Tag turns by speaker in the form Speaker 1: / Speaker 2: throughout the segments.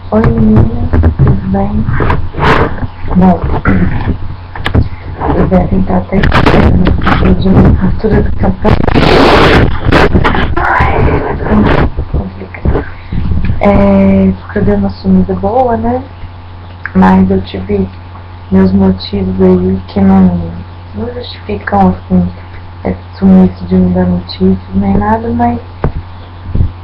Speaker 1: Oi meninas, tudo bem? Bom, eu devem estar até pedindo a altura do campeonato. Complicado. Porque eu dei uma sumida boa, né? Mas eu tive meus motivos aí que não justificam assim esse sumiço de me dar notícias nem nada, mas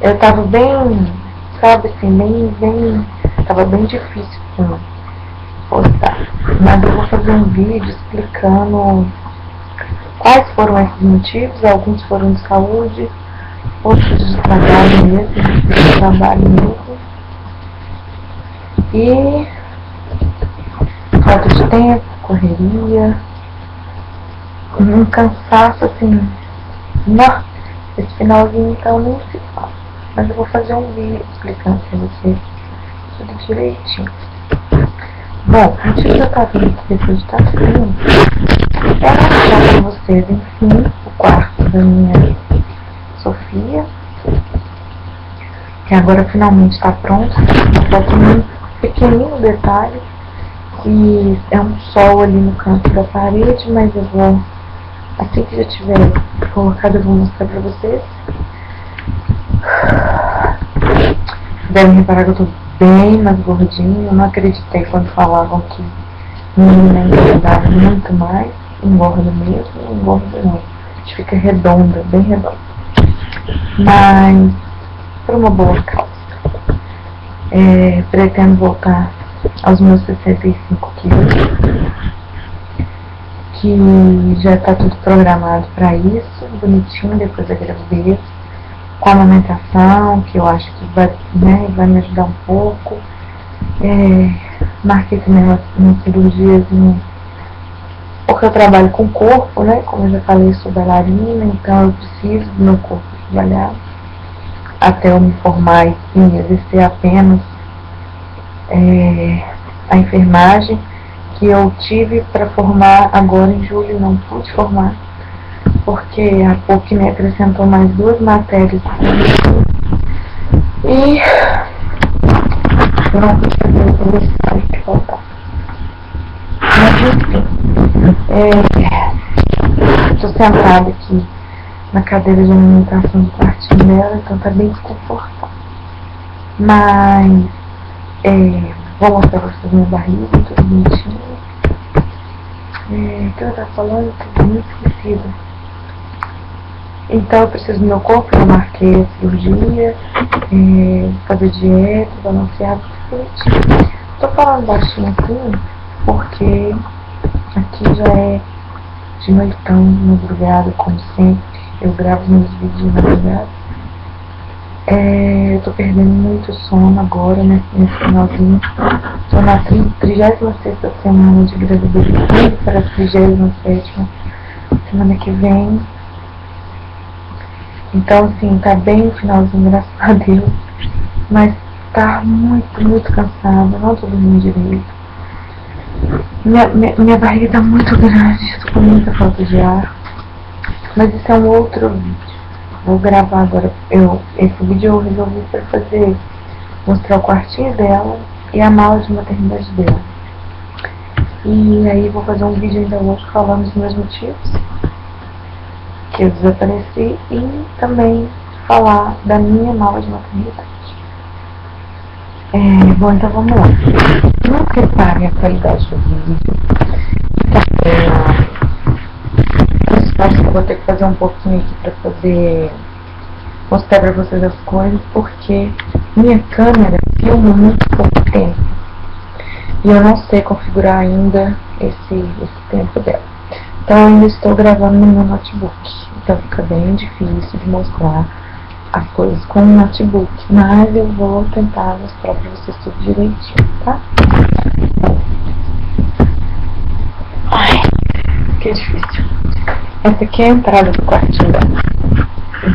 Speaker 1: eu tava bem, sabe assim, tava bem difícil assim, postar. Mas eu vou fazer um vídeo explicando quais foram esses motivos. Alguns foram de saúde, outros de trabalho mesmo, e falta de tempo, correria, um cansaço assim. Não, esse finalzinho então nem se fala. Mas eu vou fazer um vídeo explicando pra vocês tudo direitinho. Bom, o motivo de eu estar vindo aqui depois de tanto tempo é mostrar pra vocês, enfim, o quarto da minha Sofia, que agora finalmente está pronto. Falta um pequenino detalhe, que é um sol ali no canto da parede, mas eu vou, assim que já tiver colocado, eu vou mostrar pra vocês. Devem reparar que eu tô bem mais gordinha. Eu não acreditei quando falavam que menina engordava muito mais. Engorda mesmo, engorda não. A gente fica redonda, bem redonda. Mas por uma boa causa. Pretendo voltar aos meus 65 quilos, que já está tudo programado para isso, bonitinho, depois da gravidez, com a amamentação, que eu acho que vai me ajudar um pouco. Marquei também uma cirurgiazinha, porque eu trabalho com o corpo, né? Como eu já falei, eu sou bailarina, então eu preciso do meu corpo trabalhar até eu me formar e sim, exercer apenas a enfermagem, que eu tive para formar agora em julho. Não pude formar porque a PUC me acrescentou mais 2 matérias e eu não pude fazer o estágio que faltava. Mas enfim, estou sentada aqui na cadeira de alimentação do quartinho dela, então tá bem desconfortável. Mas vou mostrar pra vocês minha barriga, tudo bonitinho. O que eu tava falando? Tô muito esquecida. Então eu preciso do meu corpo, eu marquei a cirurgia, fazer dieta, balanceado, tudo bonitinho. Tô falando baixinho assim, porque aqui já é de noitão, madrugada, como sempre. Eu gravo meus vídeos de madrugada. Eu tô perdendo muito sono agora, né, nesse finalzinho. Tô na 36ª semana de gravidez, para a 37ª semana que vem. Então, assim, tá bem no finalzinho, graças a Deus. Mas tá muito cansada, não tô dormindo direito. Minha barriga tá muito grande, tô com muita falta de ar. Mas isso é um outro vídeo. Vou gravar agora. Esse vídeo eu resolvi para fazer, mostrar o quartinho dela e a mala de maternidade dela. E aí vou fazer um vídeo ainda hoje falando dos meus motivos que eu desapareci e também falar da minha mala de maternidade. Bom, então vamos lá. Não reparem a qualidade do vídeo. Acho que eu vou ter que fazer um pouquinho aqui para poder mostrar para vocês as coisas, porque minha câmera filma muito pouco tempo e eu não sei configurar ainda esse tempo dela. Então eu ainda estou gravando no meu notebook, então fica bem difícil de mostrar as coisas com o notebook, mas eu vou tentar mostrar para vocês tudo direitinho, tá? Ai, que difícil. Essa aqui é a entrada do quartinho dela.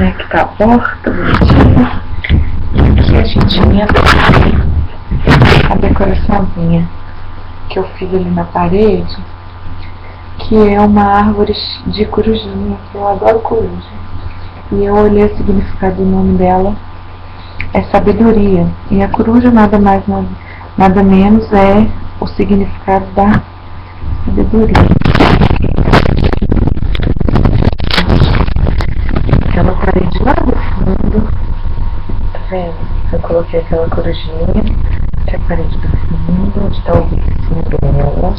Speaker 1: Aqui tá a porta, bonitinha. E aqui a gente entra a decoraçãozinha que eu fiz ali na parede, que é uma árvore de corujinha, que eu adoro coruja. E eu olhei o significado do nome dela é sabedoria. E a coruja nada mais, nada menos é o significado da sabedoria. Aquela parede lá do fundo, tá vendo? Eu coloquei aquela corujinha, que é a parede do fundo, onde tá o biquinho dela.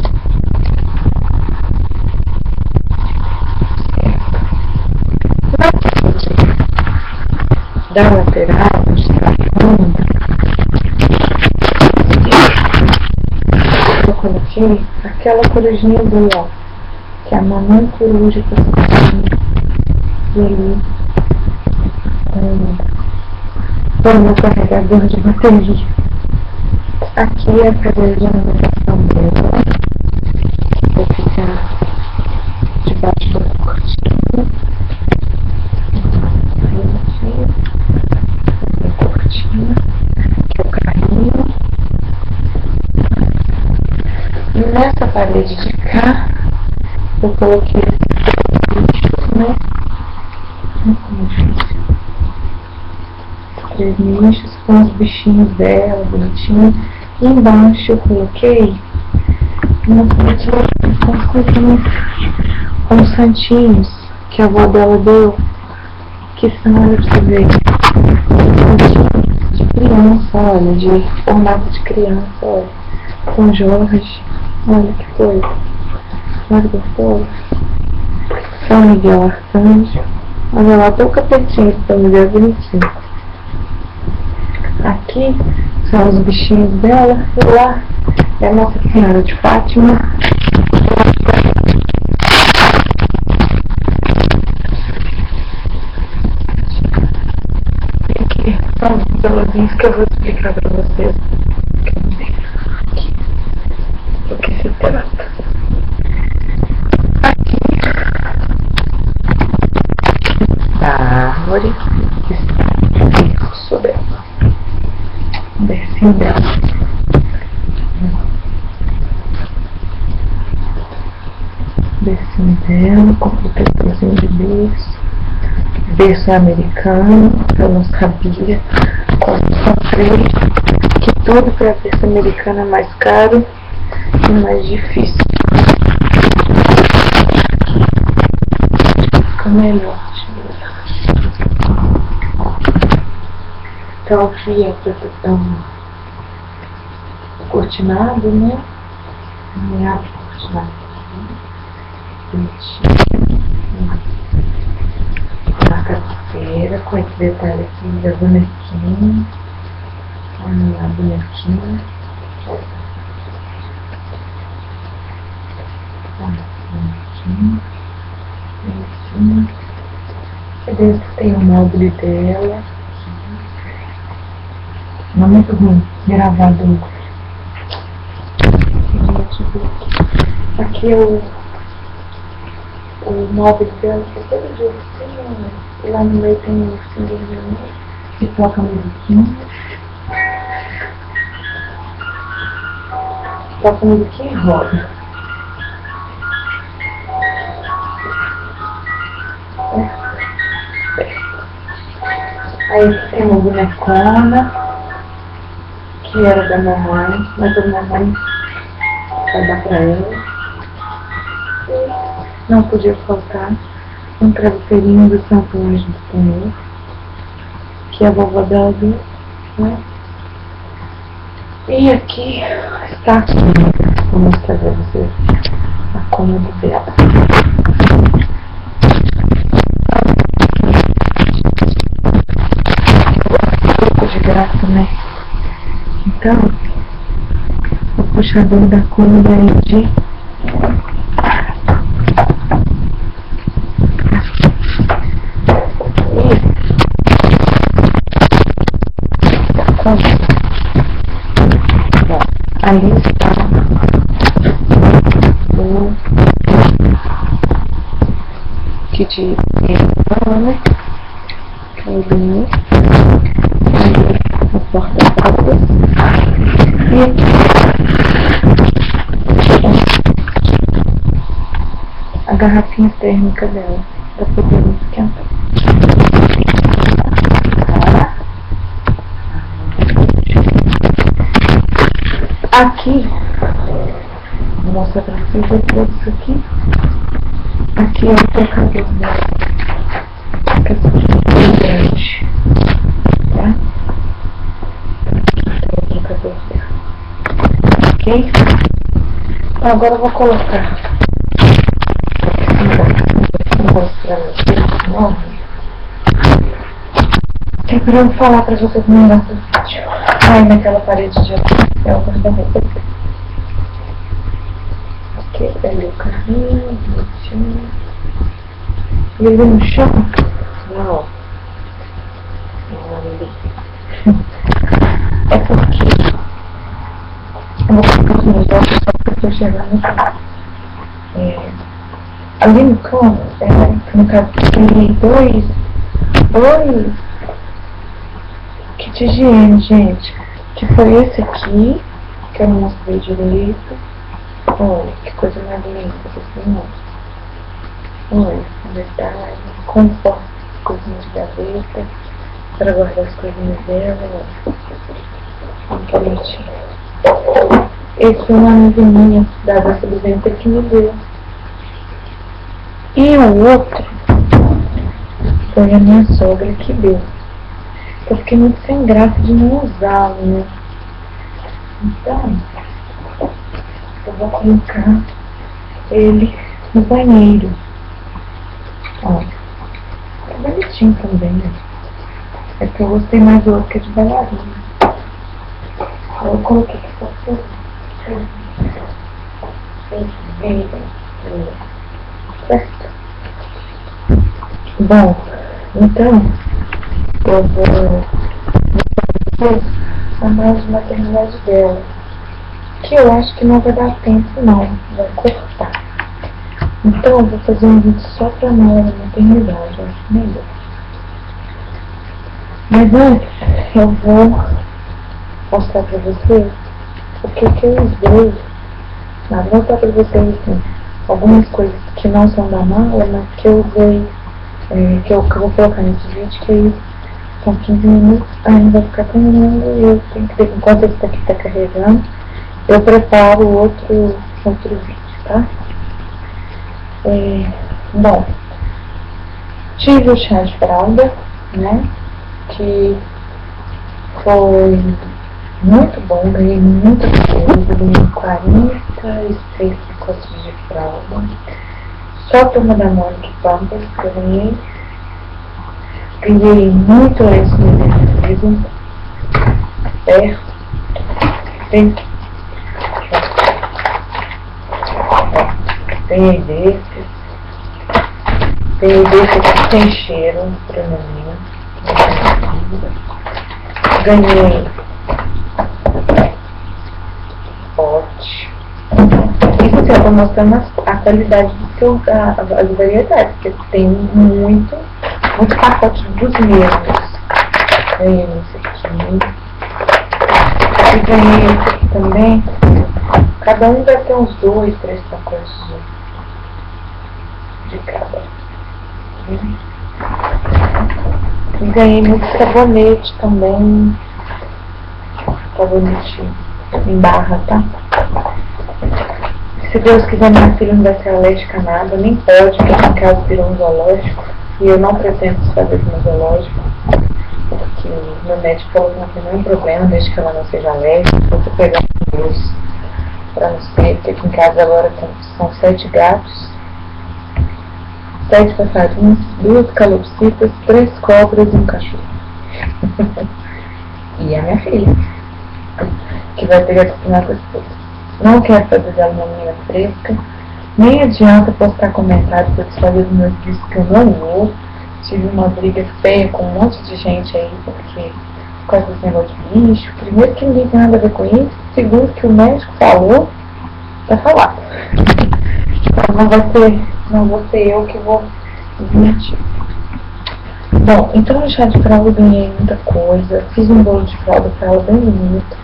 Speaker 1: Da lateral, onde tá a fundo, eu coloquei aquela corujinha do ó, que é a mamãe coruja que eu tô ali. Foi meu carregador de bateria. Aqui é a cadeira de navegação dela. Vou ficar debaixo da cortina. A cortina, que é o carrinho. E nessa parede de cá, eu coloquei esses né? Três nichos com os bichinhos dela, bonitinhos. E embaixo eu coloquei umas coisinhas com os santinhos que a avó dela deu. Que são, olha pra você ver, de criança, olha, de formato de criança, olha. São Jorge, olha que coisa. Olha que gostoso. São Miguel Arcanjo. Olha lá, até o capetinho de São Miguel é bonitinho. Aqui são os bichinhos dela. E lá é a Nossa Senhora de Fátima. E aqui são os pelozinhos que eu vou explicar pra vocês. Aqui. O que se trata. Aqui a árvore que está sobre ela. O bercinho dela. Bercinho dela, com protetorzinho de berço. Berço americano, eu não sabia. Quando comprei, que tudo para berço americano é mais caro e mais difícil. Fica melhor. Então aqui é proteção cortinado, né? Me abre cortinado aqui. Na cabeceira, com esse detalhe aqui da bonequinha. Olha lá a bonequinha. Bonequinha. Aqui dentro tem o módulo dela. Não é muito ruim gravado. Aqui é o móvel dela, que é todo de ursinho. E lá no meio tem um ursinho vermelho que toca a musiquinha. Toca a musiquinha e roda. Aí tem uma bonecona, que era da mamãe, mas a mamãe vai dar pra ela. E não podia faltar um travesseirinho do Santo Anjo do Senhor, que a vovó dela deu, né? E aqui está a cômoda. Vou mostrar pra vocês a cômoda dela. De graça, né? Então, o puxador da cômoda é de ali está o kit de né? Que é o banheiro. A porta-copos e aqui a garrafinha térmica dela para poder esquentar. Aqui, vou mostrar pra vocês isso aqui. Aqui é o tocador dela. Que é grande, tá? Aqui é o tocador dela. Ok? Então, agora eu vou colocar. Vou mostrar pra vocês de novo. É pra eu falar pra vocês não gastar o vídeo. Ai, naquela parede de é o guarda-roupa. Aqui, ali o carrinho, bonitinho. Ele no chão? Não. É porque eu vou colocar os meus óculos só porque eu tô chegando aqui. Ali no canto, no caso, tem dois kit de higiene, gente. Que foi esse aqui, que eu não mostrei direito. Olha, que coisa mais linda, vocês não. Olha, verdade, conforto, coisinhas de gaveta, para guardar as coisinhas dela, olha, que bonitinho. Esse foi uma amiga minha da Doce do Ventre que me deu. E o outro foi a minha sogra que deu. Eu fiquei muito sem graça de não usá-lo, né? Então, eu vou colocar ele no banheiro. Ó, é bonitinho também, né? É que eu gostei mais do outro que é de bailarina. Eu coloquei aqui só pra certo? Bom, então eu vou chamar de maternidade dela, que eu acho que não vai dar tempo não, vai cortar. Então eu vou fazer um vídeo só pra mala da maternidade, eu acho melhor. Mas antes eu vou mostrar pra vocês o que eu usei. Vou mostrar pra vocês assim, algumas coisas que não são da mala, mas que eu usei, que eu vou colocar nesse vídeo, que aí são 15 minutos, ainda vai ficar terminando e eu tenho que ver, enquanto esse daqui tá carregando, eu preparo outro vídeo, tá? Bom, tive o chá de fralda, né, que foi muito bom, ganhei muita coisa, ganhei 46 pacotes de fralda, só a turma da Mônica e Pampers que eu ganhei muito lenço umedecido, certo? Ganhei desses aqui sem cheiro pra mim. Ganhei pote. Isso aqui eu tô mostrando a qualidade as variedades, porque tem muito pacote dos mesmos. Ganhei esse aqui. E ganhei esse aqui também. Cada um vai ter uns 2, 3 pacotes de cada. E ganhei muito sabonete também. Sabonete em barra, tá? Se Deus quiser, minha filha não vai ser alérgica a nada, nem pode, porque aqui em casa virou um zoológico. E eu não pretendo fazer isso no zoológico, porque meu médico falou que não tem nenhum problema, desde que ela não seja alérgica. Eu vou pegar um Deus pra não ser, porque aqui em casa agora são 7 gatos, 7 passarinhos, 2 calopsitas, 3 cobras e um cachorro. E a minha filha, que vai ter que acostumar com as coisas. Não quero fazer dela uma menina fresca, nem adianta postar comentários para fazer dos meus vídeos que eu não vou. Tive uma briga feia com um monte de gente aí, porque por causa desse negócio de lixo. Primeiro que ninguém tem nada a ver com isso, segundo que o médico falou, vai falar. Então não vou ser eu que vou desmentir. Bom, então no chá de fralda eu ganhei muita coisa, fiz um bolo de fralda pra ela bem bonito,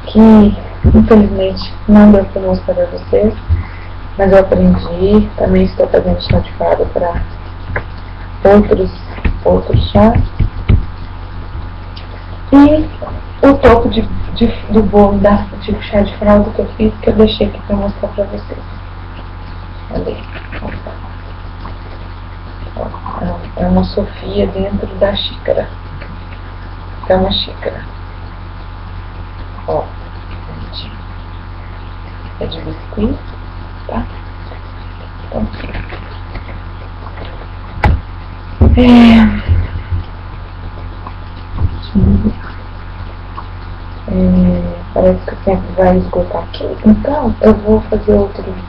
Speaker 1: que infelizmente não deu pra mostrar pra vocês, mas eu aprendi, também estou fazendo chá de fralda para outros chás. E o topo de do bolo tipo chá de fralda que eu fiz, que eu deixei aqui pra mostrar pra vocês. Olha aí. Ó, é uma Sofia dentro da xícara. É uma xícara. Ó, gente. É de biscuit, tá? Então, parece que o tempo vai esgotar aqui, então eu vou fazer outro vídeo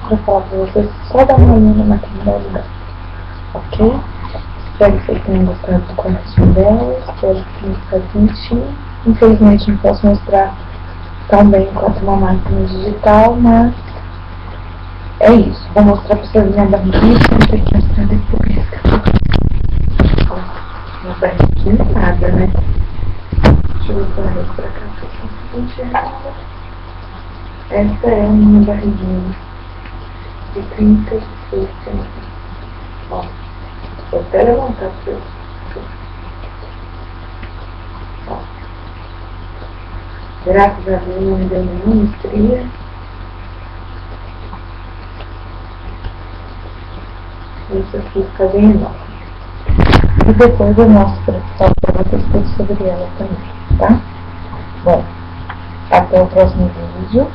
Speaker 1: pra falar pra vocês só dar uma olhada na maternidade, ok? Espero que vocês tenham gostado do quartinho dela, espero que tenha ficado quentinho. Infelizmente não posso mostrar tão bem quanto uma máquina digital, mas é isso. Vou mostrar pra vocês minha barriguinha, vou ter que mostrar depois. Ó, minha barriguinha nada, né? Deixa eu ver pra cá, pra vocês enxergar. Essa é a minha barriguinha de 36 centímetros. Ó, vou até levantar pra vocês. Ó, graças a Deus não me deu nenhuma estria. Isso aqui fica bem enorme. E depois eu mostro pra vocês tudo sobre ela também, tá? Bom, até o próximo vídeo.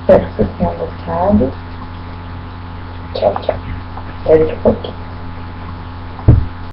Speaker 1: Espero que vocês tenham gostado. Tchau, tchau. Até daqui a pouquinho.